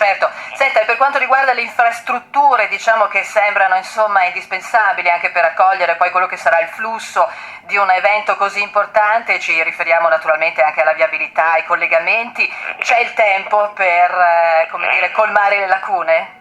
Certo, senta, e per quanto riguarda le infrastrutture, diciamo che sembrano insomma indispensabili anche per accogliere poi quello che sarà il flusso di un evento così importante, ci riferiamo naturalmente anche alla viabilità, ai collegamenti, c'è il tempo per, come dire, colmare le lacune?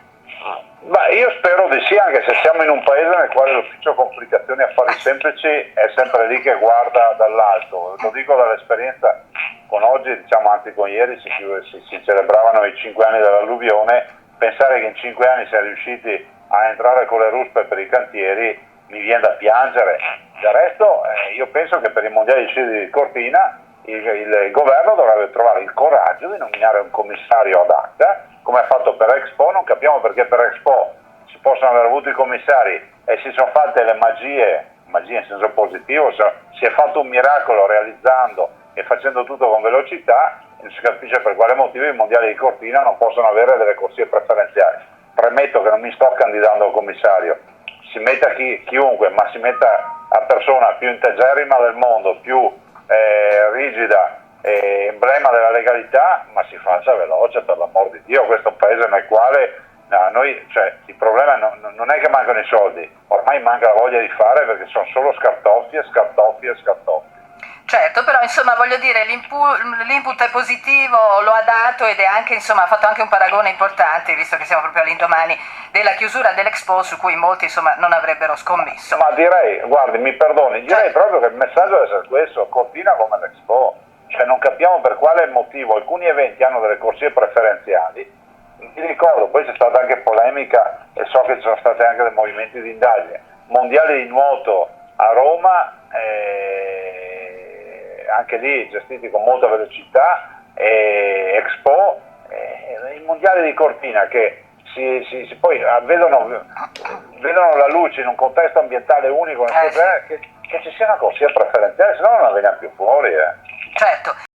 Beh, io spero di sì, anche se siamo in un paese nel quale l'ufficio complicazioni e affari semplici è sempre lì che guarda dall'alto. Lo dico dall'esperienza con oggi, diciamo anche con ieri, si celebravano i 5 anni dell'alluvione. Pensare che in 5 anni siamo riusciti a entrare con le ruspe per i cantieri mi viene da piangere. Del resto io penso che per i mondiali di sci di Cortina il governo dovrebbe trovare il coraggio di nominare un commissario ad acta, come ha fatto per Expo. Non capiamo perché per Expo si possono aver avuto i commissari e si sono fatte le magie in senso positivo, si è fatto un miracolo realizzando e facendo tutto con velocità, e non si capisce per quale motivo i mondiali di Cortina non possono avere delle corsie preferenziali. Premetto che non mi sto candidando al commissario, si metta chiunque, ma si metta la persona più integerrima del mondo, più rigida, emblema della legalità, ma si faccia veloce, per l'amor di Dio. Questo è un paese nel quale il problema non è che mancano i soldi, ormai manca la voglia di fare, perché sono solo scartoffie. Certo, però insomma voglio dire, l'input è positivo, lo ha dato ed è anche, insomma, ha fatto anche un paragone importante, visto che siamo proprio all'indomani della chiusura dell'Expo, su cui molti insomma non avrebbero scommesso. Ma direi, guardi, mi perdoni, direi proprio che il messaggio deve essere questo: Cortina come l'Expo, cioè non capiamo per quale motivo alcuni eventi hanno delle corsie preferenziali. Mi ricordo, poi c'è stata anche polemica e so che ci sono stati anche dei movimenti di indagine, mondiali di nuoto a Roma, anche lì gestiti con molta velocità, Expo, i mondiali di Cortina che poi vedono la luce in un contesto ambientale unico, che ci sia una corsia preferenziale, se no non la veniamo più fuori. Certo.